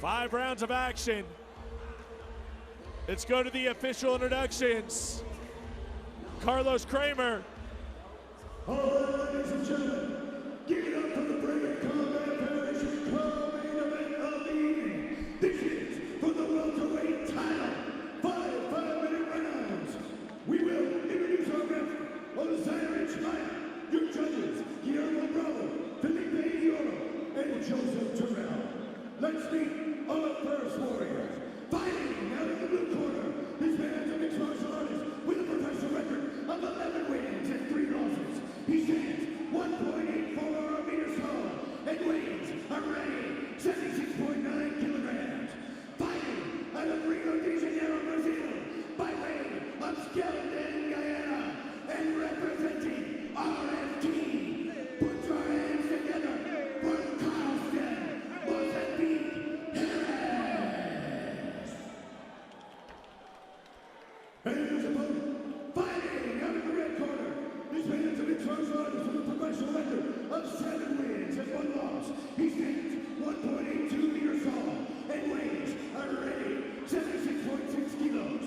5 rounds of action. Let's go to the official introductions. Carlos Kramer. All right, ladies and gentlemen, give it up for the Brave Combat Federation co-main event of the evening. This is for the welterweight title. 5 5-minute rounds. We will introduce our ref, Osiris Maya, your judges, Guillermo Bravo, Felipe Ioro, and Joseph Terrell. Let's meet our first warrior. Fighting out of the blue corner, this man's a mixed martial artist with a professional record of 11 wins and 3 losses. He stands 1.84 meters tall and weighs a ready 76.9 kilograms. Fighting out of Rio de Janeiro, Brazil, by way of Skeleton, Guyana, and representing RFT. Put your hands together for Carlston, Mozambique. And his opponent, fighting out of the red corner, this man's a mixed martial artist with a professional record of 7 wins and 1 loss. He stands 1.82 meters tall and weighs a ready 76.6 kilos.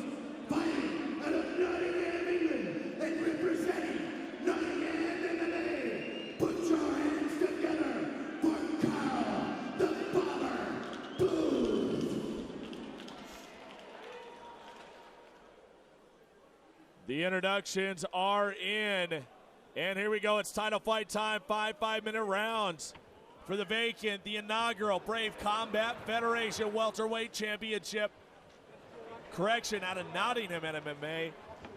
Fighting out of Nottingham, England, and representing Nottingham, MMA. Put your hands together for Carl the Bomber Booth. The introductions are in, and here we go. It's title fight time. 5 5-minute rounds for the vacant, the inaugural Brave Combat Federation Welterweight Championship. Correction, out of Nottingham MMA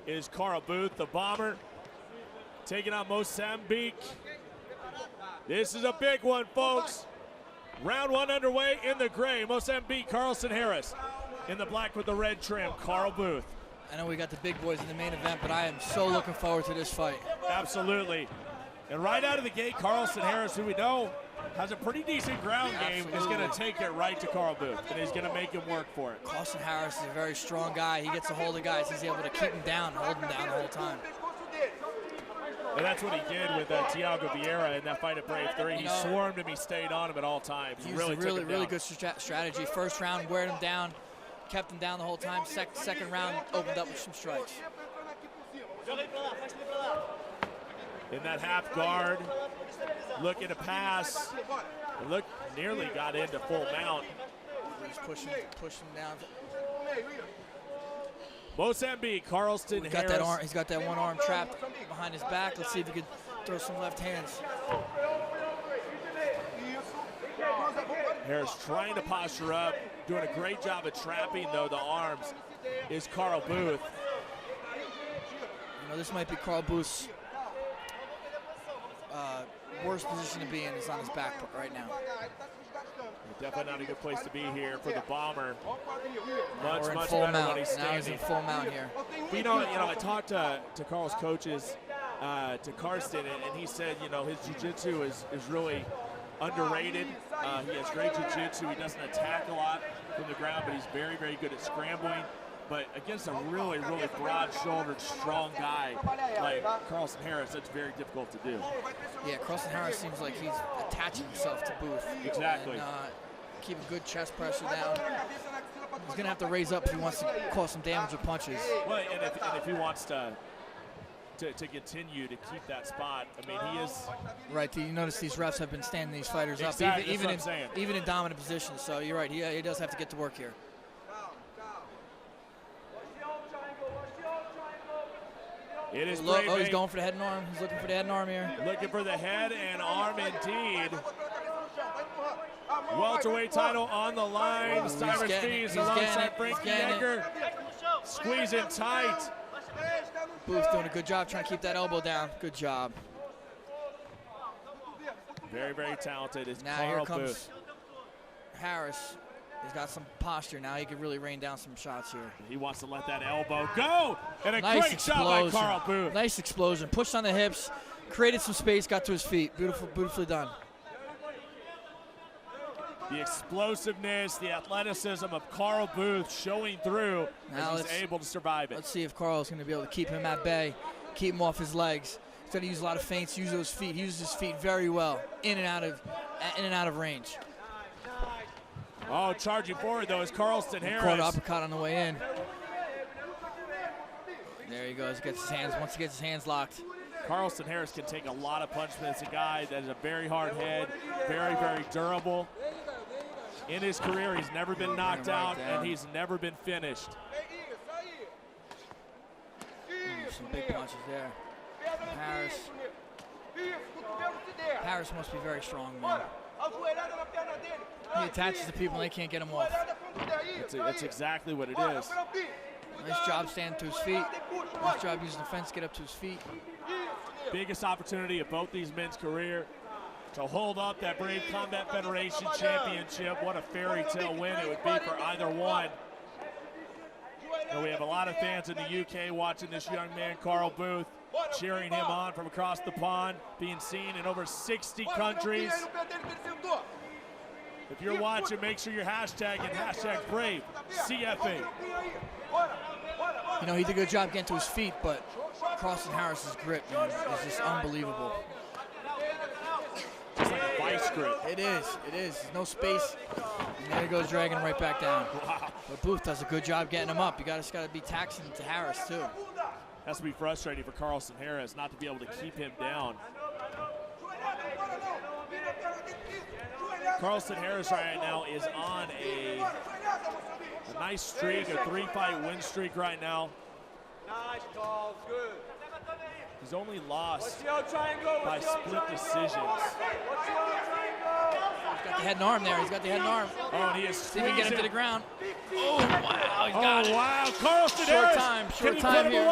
is Carl Booth, the Bomber, taking on Mozambique. This is a big one, folks. Round 1 underway in the gray. Mozambique, Carlston Harris. In the black with the red trim, Carl Booth. I know we got the big boys in the main event, but I am so looking forward to this fight. Absolutely. And right out of the gate, Carlston Harris, who we know has a pretty decent ground game, is going to take it right to Carl Booth, and he's going to make him work for it. Carlston Harris is a very strong guy. He gets a hold of guys. He's able to keep him down, hold him down the whole time. And that's what he did with Thiago Vieira in that fight at Brave 3. He swarmed him, he stayed on him at all times. He used really good strategy. First round, wearing him down, kept him down the whole time. Second round, opened up with some strikes. In that half guard, looking to pass. Look, nearly got into full mount. He's pushing down. Mozambique, Carlston Harris. That arm, he's got that one arm trapped behind his back. Let's see if he can throw some left hands. Harris trying to posture up, doing a great job of trapping, though, the arms, is Carl Booth. You know, this might be Carl Booth's worst position to be in is on his back right now. Definitely not a good place to be here for the Bomber. Much better when he's standing. Now he's in full mount here. You know, I talked to Carl's coaches, to Carlston, and he said, you know, his jiu-jitsu is really underrated. He has great jiu-jitsu. He doesn't attack a lot from the ground, but he's very, very good at scrambling. But against a really, really broad-shouldered, strong guy like Carlston Harris, that's very difficult to do. Yeah, Carlston Harris seems like he's attaching himself to Booth. Exactly. And, keep a good chest pressure down. He's going to have to raise up if he wants to cause some damage with punches. Well, and if he wants to continue to keep that spot, I mean, he is... Right, you notice these refs have been standing these fighters up, even in dominant positions. So you're right, he does have to get to work here. It is he's going for the head and arm. He's looking for the head and arm here. Looking for the head and arm indeed. Welterweight title on the line. Cyrus Fees alongside Frankie Edgar. Squeezing tight. Booth doing a good job trying to keep that elbow down. Good job. Very, very talented is now Carl here comes Booth. Harris. He's got some posture now. He can really rain down some shots here. He wants to let that elbow go. And a nice great explosion. shot by Carl Booth. Nice explosion. Pushed on the hips, created some space, got to his feet. Beautifully done. The explosiveness, the athleticism of Carl Booth showing through as he's able to survive it. Let's see if Carl's going to be able to keep him at bay, keep him off his legs. He's going to use a lot of feints, use those feet. He uses his feet very well, in and out of range. Oh, charging forward, though, is Carlston Harris. Caught uppercut on the way in. There he goes. Gets his hands. Once he gets his hands locked. Carlston Harris can take a lot of punches. It's a guy that is a very hard head, very, very durable. In his career, he's never been knocked out, and he's never been finished. Some big punches there. Harris must be very strong, man. He attaches to people and they can't get him off. That's exactly what it is. Nice job standing to his feet. Nice job using the fence to get up to his feet. Biggest opportunity of both these men's career to hold up that Brave Combat Federation Championship. What a fairy tale win it would be for either one. And we have a lot of fans in the UK watching this young man, Carl Booth, cheering him on from across the pond, being seen in over 60 countries. If you're watching, make sure you're hashtagging #Brave CFA. You know, he did a good job getting to his feet, but Carlston Harris's grip, man, is just unbelievable. It's like a vice grip. It is. There's no space. And there he goes, dragging him right back down. Wow. But Booth does a good job getting him up. You just got to be taxing to Harris, too. Has to be frustrating for Carlston Harris not to be able to keep him down. Carlston Harris right now is on a nice streak, a 3-fight win streak right now. Nice calls, good. He's only lost by split decisions. He's got the head and arm there. He's got the head and arm. Oh, and he is See if he can get him to the ground. Oh, wow, he's Oh, got it. wow, Carlston Harris. Short time here.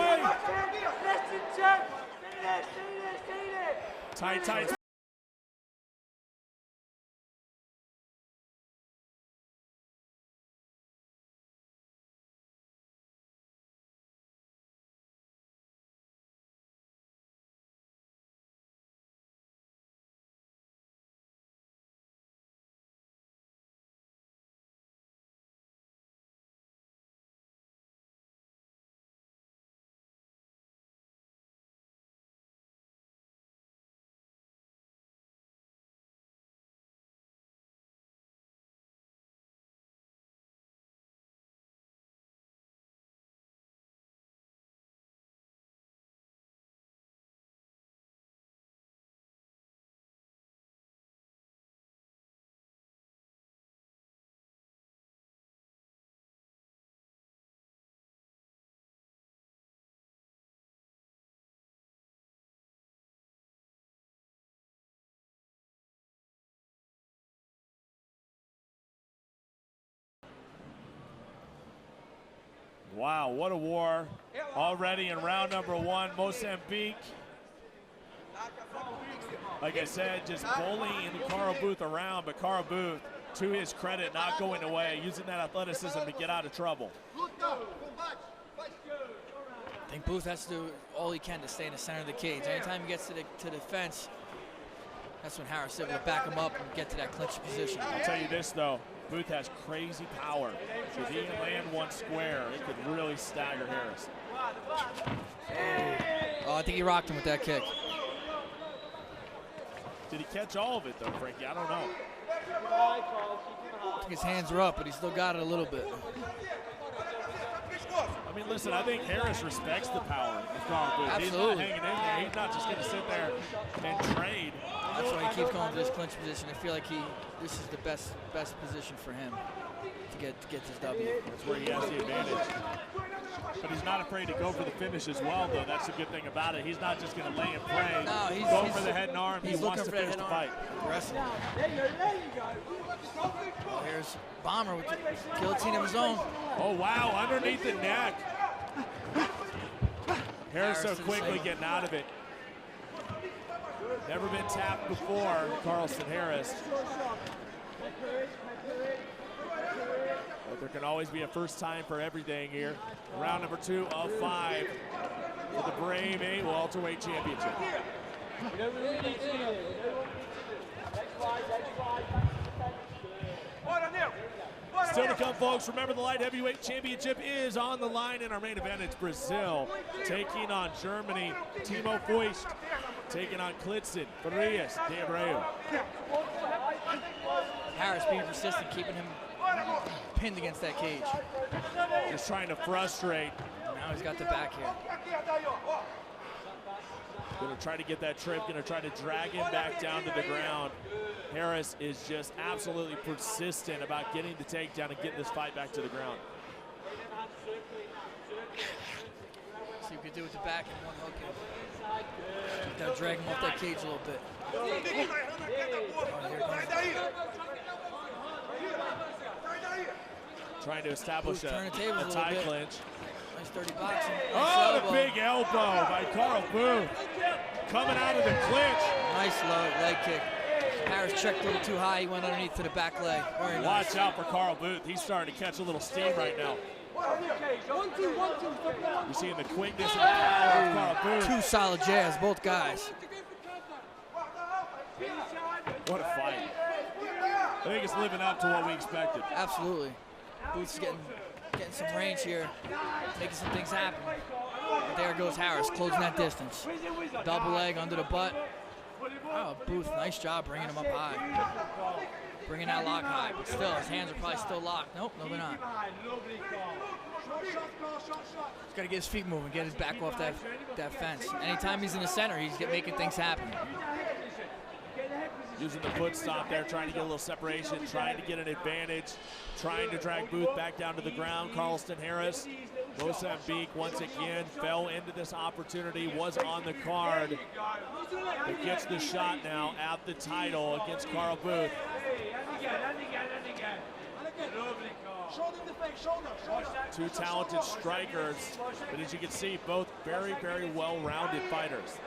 Tight. Wow, what a war. Already in round number 1, Mozambique. Like I said, just bullying Carl Booth around, but Carl Booth, to his credit, not going away, using that athleticism to get out of trouble. I think Booth has to do all he can to stay in the center of the cage. Anytime he gets to the fence, that's when Harris is able to back him up and get to that clinch position. I'll tell you this, though. Booth has crazy power. If he can land one square, it could really stagger Harris. Oh, I think he rocked him with that kick. Did he catch all of it, though, Frankie? I don't know. I think his hands are up, but he still got it a little bit. I mean, listen, I think Harris respects the power of Carl Booth. Absolutely. He's not hanging in there. He's not just going to sit there and trade. That's why he keeps going to this clinch position. I feel like this is the best position for him to get this W. That's where he has the advantage. But he's not afraid to go for the finish as well, though. That's the good thing about it. He's not just going to lay and pray. No, he's go for the head and arm. He wants to finish the fight. Aggressive. Oh, here's Bomber with the guillotine of his own. Oh, wow, underneath the neck. Harris so quickly getting out of it. Never been tapped before, Carlston Harris. But there can always be a first time for everything here. Round number 2 of 5 for the Brave Welterweight Championship. Still to come, folks. Remember, the light heavyweight championship is on the line. In our main event, it's Brazil taking on Germany. Timo Fuist taking on Klitzen, Farias, De Abreu. Harris being persistent, keeping him pinned against that cage. Just trying to frustrate. Now he's got the back here. Gonna try to get that trip, gonna try to drag him back down to the ground. Harris is just absolutely persistent about getting the takedown and getting this fight back to the ground. See what you can do with the back and one hook him. Gotta drag him off that cage a little bit. Oh, trying to establish a a tie clinch. Nice dirty boxing. Oh, the big elbow by Carl Booth. Coming out of the clinch. Nice low leg kick. Harris checked a little too high. He went underneath to the back leg. Very nice. Watch out for Carl Booth. He's starting to catch a little steam right now. You're seeing the quickness and power of Carl Booth. Two solid jabs, both guys. What a fight. I think it's living up to what we expected. Absolutely. Booth's getting some range here, making some things happen. But there goes Harris, closing that distance. Double leg under the butt. Oh, Booth, nice job bringing him up high. Bringing that lock high, but still, his hands are probably still locked. Nope, no, they're not. He's got to get his feet moving, get his back off that fence. Anytime he's in the center, he's making things happen. Using the foot stop there, trying to get a little separation, trying to get an advantage, trying to drag Booth back down to the ground. Carlston Harris, Mozambique once again fell into this opportunity, was on the card. But gets the shot now at the title against Carl Booth. Two talented strikers, but as you can see, both very, very well-rounded fighters.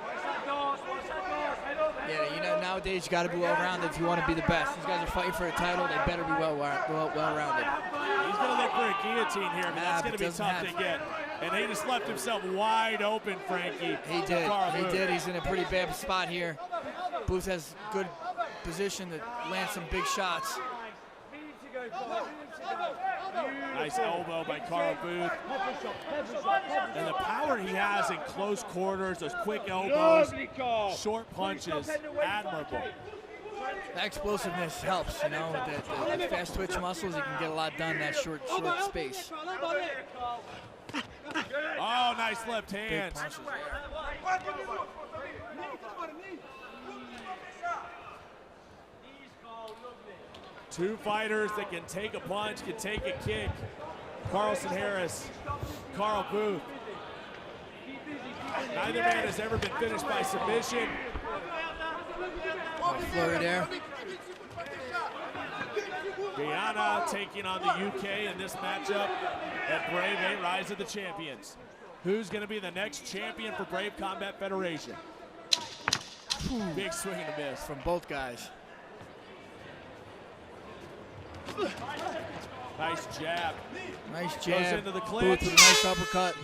Yeah, you know, nowadays you got to be well-rounded if you want to be the best. These guys are fighting for a title; they better be well-rounded. He's going to look for a guillotine here, but that's going to be tough to get. And he just left himself wide open, Frankie. He did. He did. He's in a pretty bad spot here. Booth has good position to land some big shots. Nice elbow by Carl Booth. And the power he has in close quarters, those quick elbows, short punches, admirable. That explosiveness helps, you know, with the fast twitch muscles, you can get a lot done in that short space. Oh, nice left hand. Two fighters that can take a punch, can take a kick. Carlston Harris, Carl Booth. Neither man has ever been finished by submission. Flurry there. Guyana taking on the UK in this matchup at Brave 8 Rise of the Champions. Who's going to be the next champion for Brave Combat Federation? Big swing and a miss from both guys. Nice jab. Nice jab. Goes into the clinch. Booth with a nice uppercut.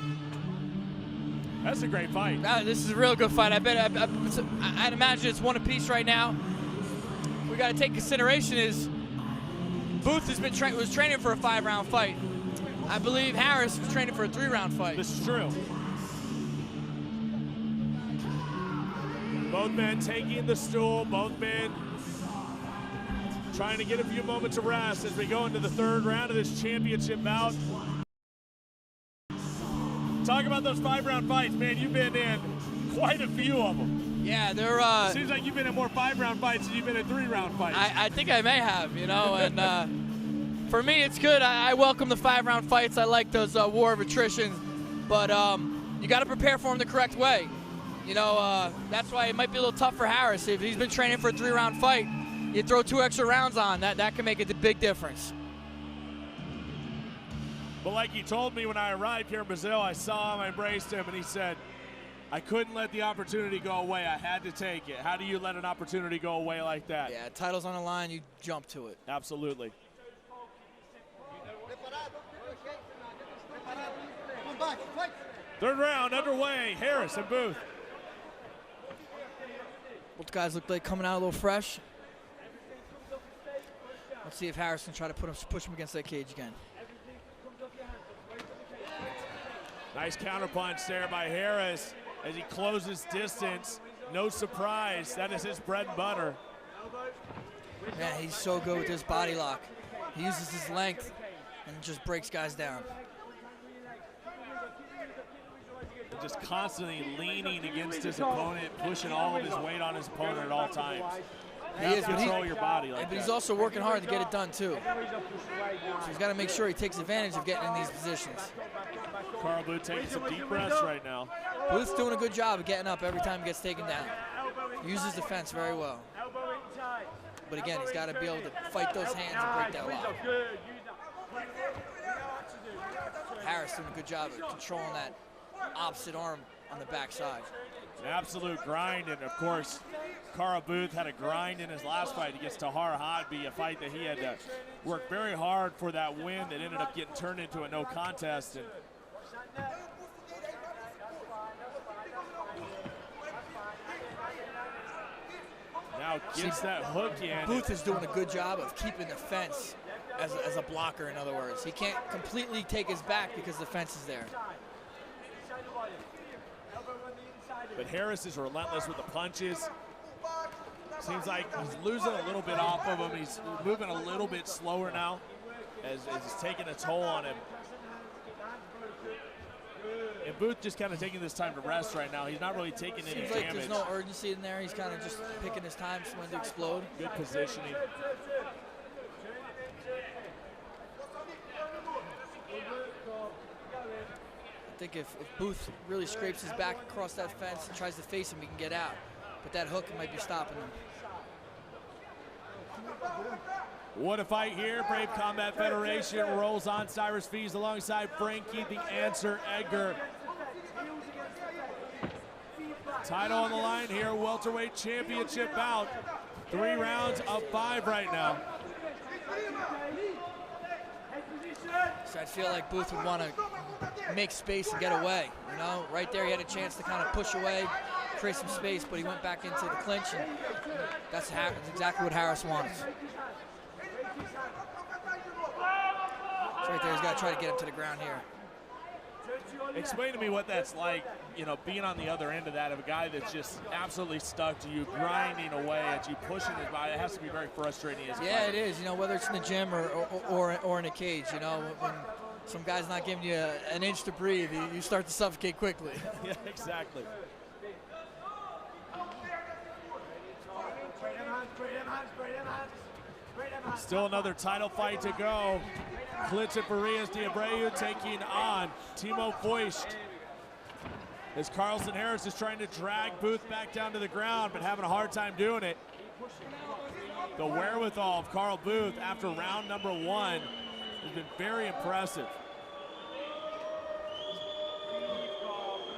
That's a great fight. This is a real good fight. I'd imagine it's one apiece right now. We got to take consideration is Booth has been was training for a 5-round fight. I believe Harris was training for a 3-round fight. This is true. Both men taking the stool. Both men trying to get a few moments of rest as we go into the 3rd round of this championship bout. Talk about those 5-round fights, man. You've been in quite a few of them. Yeah, they're. Seems like you've been in more 5-round fights than you've been in 3-round fights. I think I may have, you know, and for me it's good. I welcome the 5-round fights. I like those war of attrition, but you got to prepare for them the correct way. You know, that's why it might be a little tough for Harris. If he's been training for a 3-round fight, you throw 2 extra rounds on, that can make a big difference. But like he told me when I arrived here in Brazil, I saw him, I embraced him, and he said, I couldn't let the opportunity go away. I had to take it. How do you let an opportunity go away like that? Yeah, title's on the line, you jump to it. Absolutely. Third round underway, Harris and Booth. Both guys look like coming out a little fresh. Let's see if Harris can try to push him against that cage again. Nice counterpunch there by Harris as he closes distance. No surprise, that is his bread and butter. Man, he's so good with this body lock. He uses his length and just breaks guys down. Just constantly leaning against his opponent, pushing all of his weight on his opponent at all times. You have to control your body like that. But he's also working hard to get it done too. So he's got to make sure he takes advantage of getting in these positions. Carl Booth taking some deep breaths right now. Booth's doing a good job of getting up every time he gets taken down. Uses defense very well. But again, he's got to be able to fight those hands and break that lock. Harris doing a good job of controlling that opposite arm on the backside. An absolute grind, and of course, Carl Booth had a grind in his last fight against Tahar Hodby, a fight that he had to work very hard for that win that ended up getting turned into a no contest. And now gets that hook in. Booth is doing a good job of keeping the fence as a blocker, in other words. He can't completely take his back because the fence is there. But Harris is relentless with the punches. Seems like he's losing a little bit off of him. He's moving a little bit slower now as it's taking a toll on him. And Booth just kind of taking this time to rest right now. He's not really taking any Seems like damage. there's no urgency in there. He's kind of just picking his time when to explode. Good positioning. I think if Booth really scrapes his back across that fence and tries to face him, he can get out. But that hook might be stopping him. What a fight here. Brave Combat Federation rolls on Cyrus Fees alongside Frankie the Answer Edgar. Title on the line here, welterweight championship bout. 3 rounds of 5 right now. So I feel like Booth would want to make space and get away. You know, right there he had a chance to kind of push away, create some space, but he went back into the clinch, and that's exactly what Harris wants. So right there, he's got to try to get him to the ground here. Explain to me what that's like, you know, being on the other end of that, of a guy that's just absolutely stuck to you, grinding away at you, pushing his body. It has to be very frustrating as a Yeah, fighter. it is. You know, whether it's in the gym or in a cage, you know, when some guy's not giving you an inch to breathe, you start to suffocate quickly. Yeah, exactly. Still another title fight to go. Clitson Farias de Abreu taking on Timo Foist. As Carlston Harris is trying to drag Booth back down to the ground, but having a hard time doing it. The wherewithal of Carl Booth after round number 1 has been very impressive.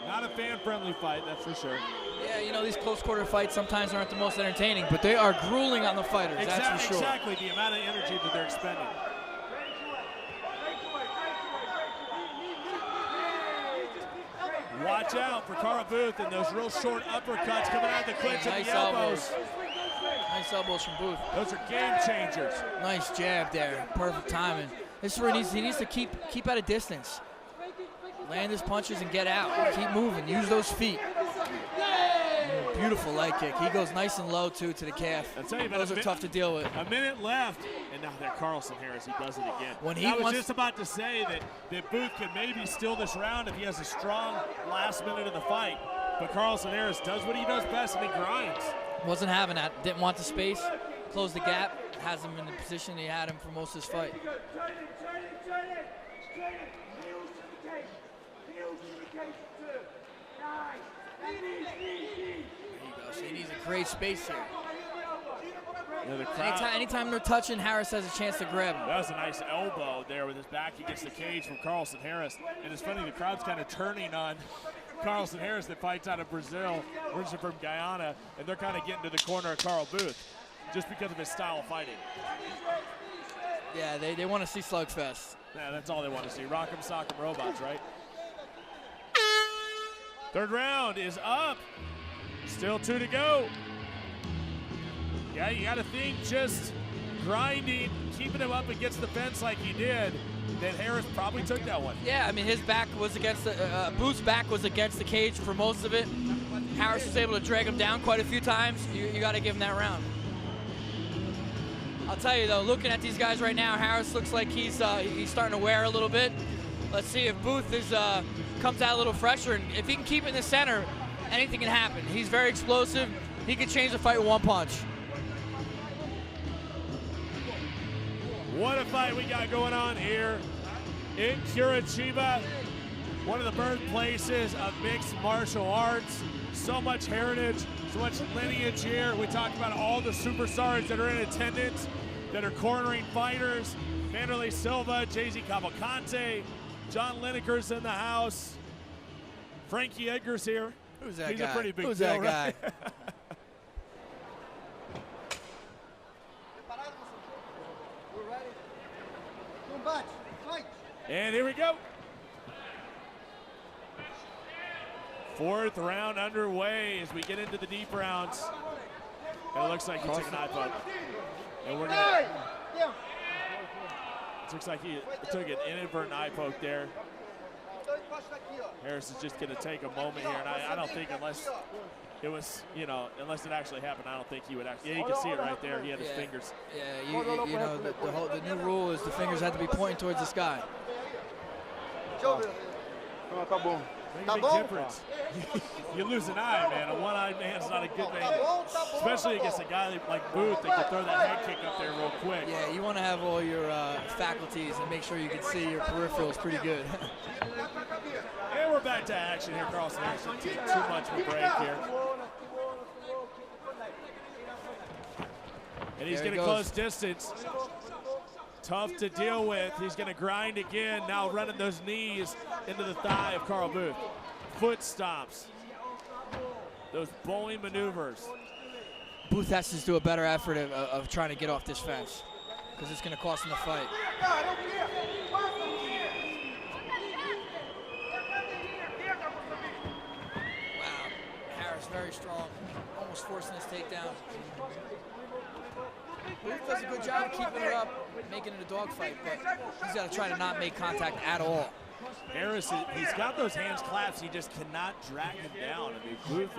Not a fan-friendly fight, that's for sure. Yeah, you know, these close quarter fights sometimes aren't the most entertaining, but they are grueling on the fighters, that's for sure. Exactly, the amount of energy that they're expending. Watch out for Carl Booth and those real short uppercuts coming out of the clinch and the elbows. Nice elbows from Booth. Those are game changers. Nice jab there, perfect timing. This is where he needs to keep at a distance. Land his punches and get out. Keep moving, use those feet. Beautiful leg kick. He goes nice and low too to the calf. Those are tough to deal with. A minute left, and now there Carlston Harris, he does it again. When he I was just about to say that Booth could maybe steal this round if he has a strong last minute of the fight. But Carlston Harris does what he does best, and he grinds. Wasn't having that. Didn't want the space. Closed the gap. Has him in the position he had him for most of his fight. So he needs to create space here. Yeah, anytime they're touching, Harris has a chance to grab him. That was a nice elbow there with his back against the cage from Carlston Harris. And it's funny, the crowd's kind of turning on Carlston Harris that fights out of Brazil, originally from Guyana, and they're kind of getting to the corner of Carl Booth just because of his style of fighting. Yeah, they want to see slugfest. Yeah, that's all they want to see. Rock 'em, sock 'em, robots, right? Third round is up. Still 2 to go. Yeah, you got to think just grinding, keeping him up against the fence like he did, that Harris probably took that one. Yeah, I mean, his back was against the, Booth's back was against the cage for most of it. Harris was able to drag him down quite a few times. You got to give him that round. I'll tell you though, looking at these guys right now, Harris looks like he's starting to wear a little bit. Let's see if Booth comes out a little fresher, and if he can keep it in the center, anything can happen. He's very explosive. He can change the fight with one punch. What a fight we got going on here in Curitiba, one of the birthplaces of mixed martial arts. So much heritage, so much lineage here. We talked about all the superstars that are in attendance, that are cornering fighters. Vanderlei Silva, Jay-Z Cavalcante, John Lineker's in the house. Frankie Edgar's here. Who's that He's guy? a pretty big Who's deal, that right? guy? And here we go. Fourth round underway as we get into the deep rounds. And it looks like he took an eye poke. And we're gonna. It looks like he took an inadvertent eye poke there. Harris is just gonna take a moment here, and I don't think unless it was, you know, unless it actually happened, I don't think he would actually. Yeah, you can see it right there. He had his fingers. Yeah, you know, the new rule is the fingers have to be pointing towards the sky. Make a big difference. You lose an eye, man. A one-eyed man's not a good thing, especially against a guy like Booth that can throw that head kick up there real quick. Yeah, you want to have all your faculties and make sure you can see your peripherals pretty good. And we're back to action here. Carlston actually took too much of a break here. And he's going to close distance. Tough to deal with. He's going to grind again, now running those knees into the thigh of Carl Booth. Foot stops. Those bowling maneuvers. Booth has to do a better effort of trying to get off this fence because it's going to cost him the fight. Wow, Harris very strong, almost forcing this takedown. Booth does a good job of keeping it up, making it a dogfight, but he's got to try to not make contact at all. Harris, he's got those hands clasped. He just cannot drag him down. I mean, Booth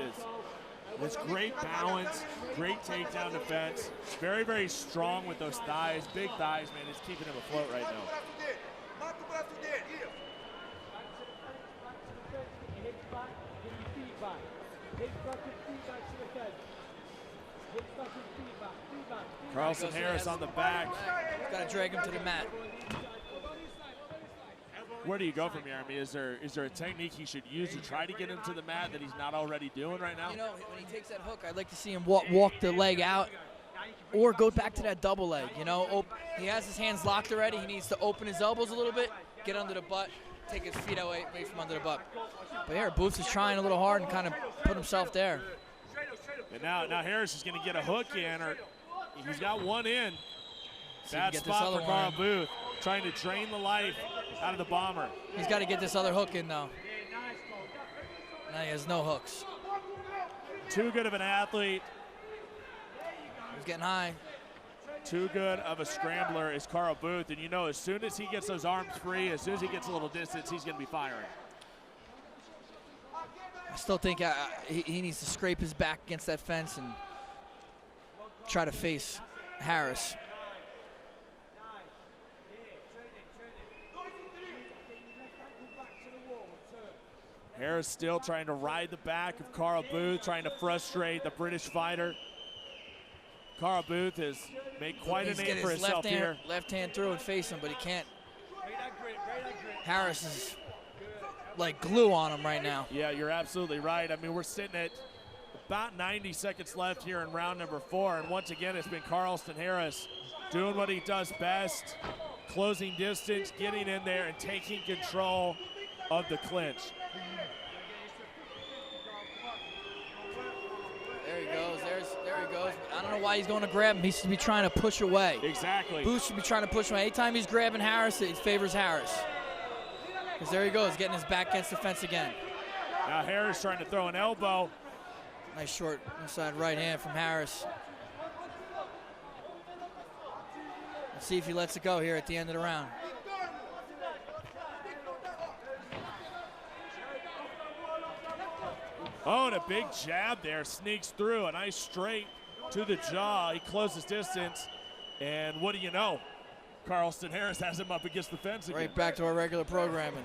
is great balance, great takedown defense. Very, very strong with those thighs, big thighs, man. It's keeping him afloat right now. Carlston Harris on the back. Got to drag him to the mat. Where do you go from here? I mean, is there a technique he should use to try to get him to the mat that he's not already doing right now? You know, when he takes that hook, I'd like to see him walk the leg out or go back to that double leg. You know, he has his hands locked already. He needs to open his elbows a little bit, get under the butt, take his feet away from under the butt. But here, Booth is trying a little hard and kind of put himself there. And now Harris is going to get a hook in, or he's got one in. Bad spot for Carl Booth, trying to drain the life out of the bomber. He's got to get this other hook in, though. Now he has no hooks. Too good of an athlete. He's getting high. Too good of a scrambler is Carl Booth. And you know, as soon as he gets those arms free, as soon as he gets a little distance, he's going to be firing. I still think he needs to scrape his back against that fence and try to face Harris. Harris still trying to ride the back of Carl Booth, trying to frustrate the British fighter. Carl Booth has made quite a name for himself here. Left hand through and face him, but he can't. Harris is like glue on him right now. Yeah, you're absolutely right. I mean, we're sitting at about 90 seconds left here in round number 4, and once again, it's been Carlston Harris doing what he does best, closing distance, getting in there, and taking control of the clinch. There he goes. There he goes. I don't know why he's going to grab him. He should be trying to push away. Exactly. Booth should be trying to push away. Anytime he's grabbing Harris, it favors Harris. Because there he goes, getting his back against the fence again. Now Harris trying to throw an elbow. Nice short inside right hand from Harris. Let's see if he lets it go here at the end of the round. Oh, and a big jab there, sneaks through. A nice straight to the jaw. He closes distance. And what do you know? Carlston Harris has him up against the fence again. Right back to our regular programming.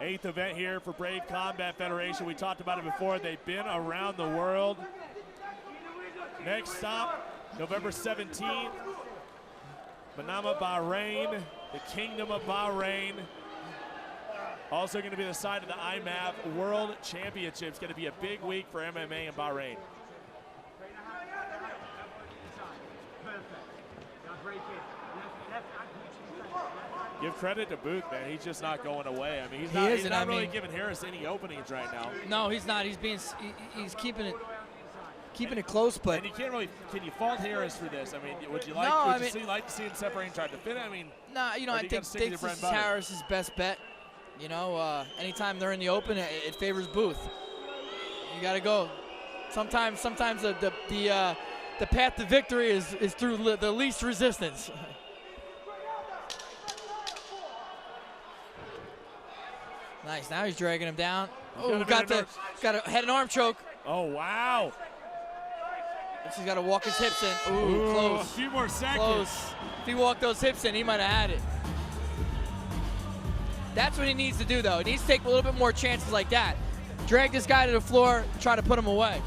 Eighth event here for Brave Combat Federation. We talked about it before. They've been around the world. Next stop, November 17th, Manama, Bahrain, the Kingdom of Bahrain. Also going to be the side of the IMAF World Championship. It's going to be a big week for MMA in Bahrain. Give credit to Booth, man. He's just not going away. I mean, he's not really giving Harris any openings right now. No, he's not. He's keeping it close, but and you can't really. Can you fault Harris for this? I mean, would you like? No, would you like to see him separate and try to fit it? I mean, no. You know, I think this is Harris's best bet. You know, anytime they're in the open, it favors Booth. You got to go. Sometimes the path to victory is through the least resistance. Nice. Now he's dragging him down. Oh, got a head and arm choke. Oh, wow. He's got to walk his hips in. Ooh, close. A few more seconds. Close. If he walked those hips in, he might have had it. That's what he needs to do, though. He needs to take a little bit more chances like that. Drag this guy to the floor, try to put him away.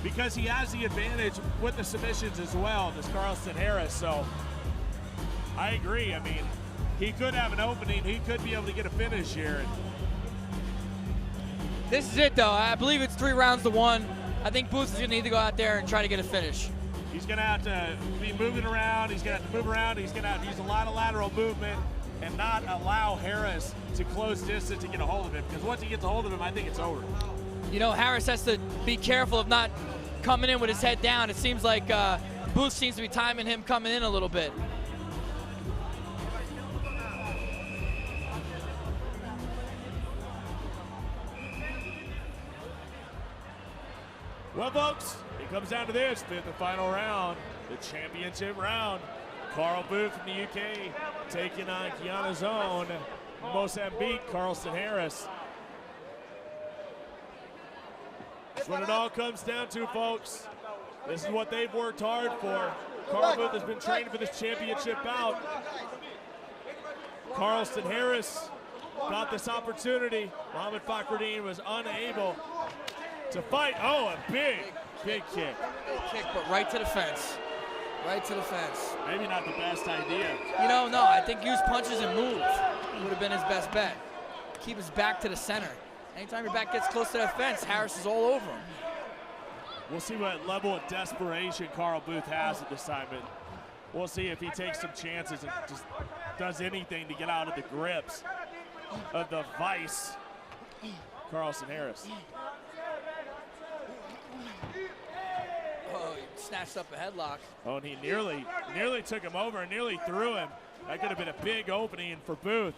Because he has the advantage with the submissions as well, this Carlston Harris. So I agree. I mean, he could have an opening. He could be able to get a finish here. This is it, though. I believe it's 3 rounds to 1. I think Booth is going to need to go out there and try to get a finish. He's going to have to be moving around. He's going to have to move around. He's going to have to use a lot of lateral movement and not allow Harris to close distance to get a hold of him. Because once he gets a hold of him, I think it's over. You know, Harris has to be careful of not coming in with his head down. It seems like Booth seems to be timing him coming in a little bit. Well, folks, it comes down to this, 5th and final round, the championship round. Carl Booth from the UK taking on Guyana's own Mozambique, Carlston Harris. That's what it all comes down to, folks. This is what they've worked hard for. Carl Booth has been training for this championship bout. Carlston Harris got this opportunity. Mohamed Fakhreddin was unable to fight. Oh, a big kick. Kick, but right to the fence. Right to the fence. Maybe not the best idea. You know, no, I think use punches and move would have been his best bet. Keep his back to the center. Anytime your back gets close to that fence, Harris is all over him. We'll see what level of desperation Carl Booth has at this time. But we'll see if he takes some chances and just does anything to get out of the grips of the vice, Carlston Harris. Oh, he snatched up a headlock. Oh, and he nearly took him over and nearly threw him. That could have been a big opening for Booth.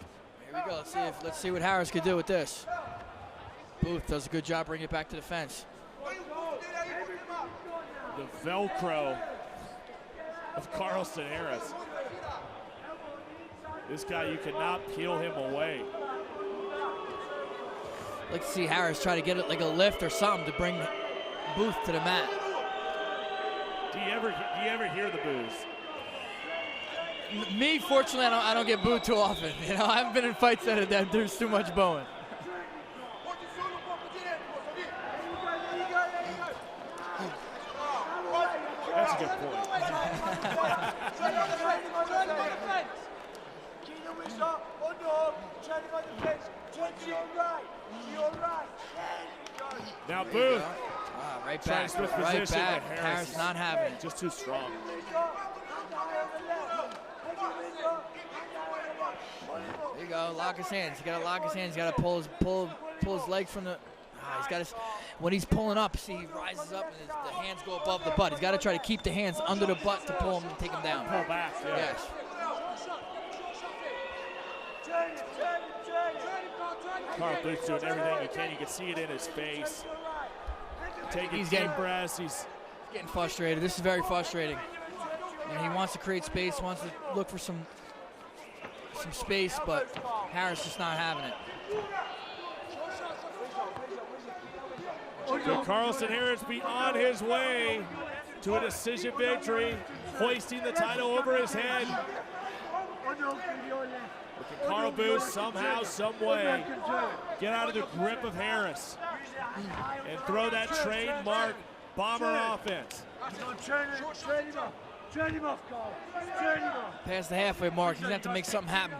Here we go. Let's see what Harris could do with this. Booth does a good job bringing it back to the fence. The Velcro of Carlston Harris. This guy, you cannot peel him away. I'd like to see Harris try to get it like a lift or something to bring Booth to the mat. Do you ever hear the boos? Me, fortunately, I don't get booed too often. You know, I haven't been in fights that there's too much booing. That's a good point. Now Booth. Right back. Right back. Harris not having it. Just too strong. There you go. Lock his hands. You got to lock his hands. You got to pull his leg from the. He's got his. When he's pulling up, see, he rises up and the hands go above the butt. He's got to try to keep the hands under the butt to pull him and take him down. Pull back. Yeah. Yes. Carl Booth's doing everything he can. You can see it in his face. Taking deep breaths. He's getting frustrated. This is very frustrating. And he wants to create space, wants to look for some space, but Harris is not having it. Could Carlston Harris be on his way to a decision victory, hoisting the title over his head? Can Carl Booth somehow, some way, get out of the grip of Harris and throw that trademark bomber offense? Past the halfway mark, he's gonna have to make something happen.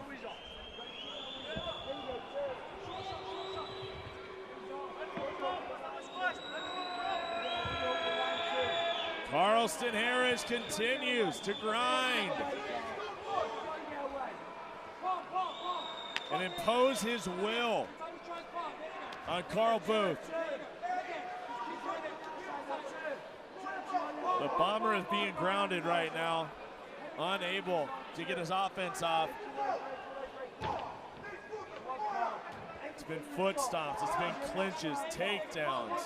Carlston Harris continues to grind and impose his will on Carl Booth. The bomber is being grounded right now, unable to get his offense off. It's been foot stomps, it's been clinches, takedowns.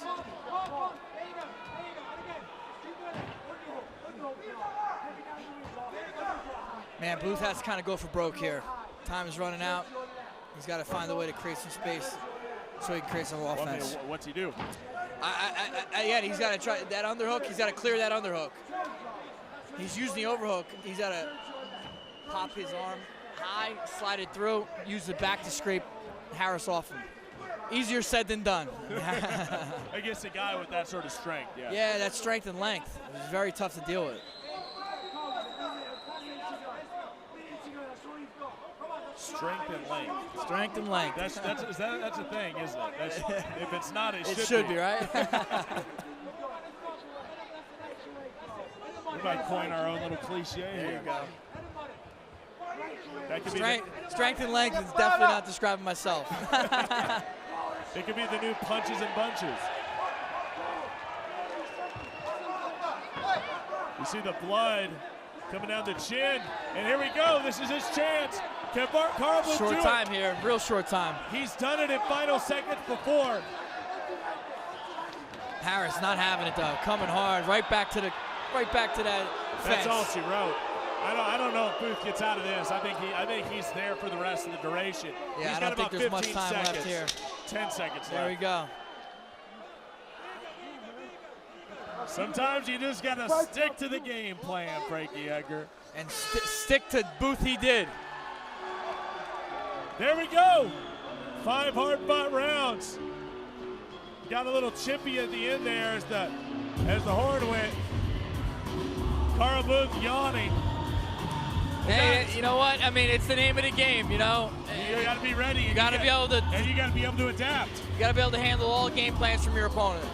Man, Booth has to kind of go for broke here. Time is running out. He's got to find a way to create some space so he can create some offense. Well, what's he do? Yeah, he's got to try that underhook. He's got to clear that underhook. He's using the overhook. He's got to pop his arm high, slide it through, use the back to scrape Harris off him. Easier said than done. Against a guy with that sort of strength, yeah. Yeah, that strength and length. It's very tough to deal with. Strength and length. Strength and length. That's a thing, isn't it? If it's not, it should be, right? We might coin our own little cliche here. There you go. That could Strength and length is definitely not describing myself. It could be the new punches and bunches. You see the blood coming down the chin, and here we go. This is his chance. Can Carl Booth do it? Short time here, real short time. He's done it in final seconds before. Harris not having it though, coming hard, right back to that fence. That's all she wrote. I don't know if Booth gets out of this. I think he's there for the rest of the duration. Yeah, He's I don't think there's much time seconds. left here. 10 seconds left. There we go. Sometimes you just gotta stick to the game plan, Frankie Edgar. And stick to Booth he did. There we go. 5 hard-fought rounds. Got a little chippy at the end there as the horn went. Carl Booth yawning. Hey, you know what? I mean, it's the name of the game, you know. You got to be ready. You got to be able to. And you got to be able to adapt. You got to be able to handle all game plans from your opponent.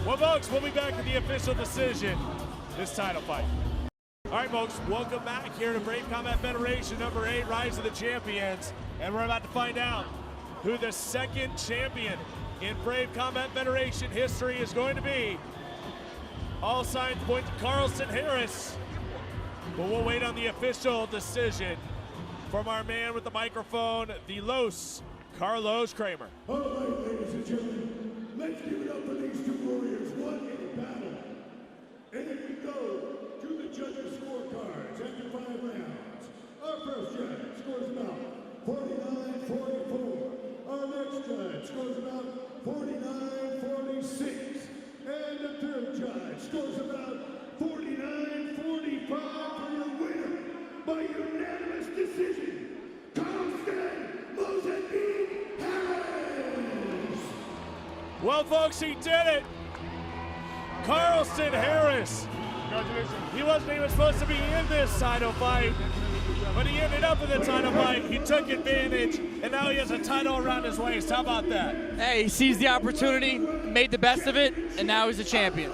Well, folks, we'll be back to the official decision. This title fight. All right, folks, welcome back here to Brave Combat Federation number 8, Rise of the Champions. And we're about to find out who the second champion in Brave Combat Federation history is going to be. All signs point to Carlston Harris, but we'll wait on the official decision from our man with the microphone, the Los Carlos Kramer. All right, ladies and gentlemen, let's give it up for these two warriors, one in battle. And then we go to the judges' scorecards after 5 rounds. Our first judge scores about 49-44. Our next judge scores about 49-46. And the third judge scores about 49-45 for your winner by unanimous decision, Carlston Harris. Well, folks, he did it. Carlston Harris. Congratulations. He wasn't even supposed to be in this title fight, but he ended up in the title fight. He took advantage, and now he has a title around his waist. How about that? Hey, he seized the opportunity, made the best of it, and now he's a champion.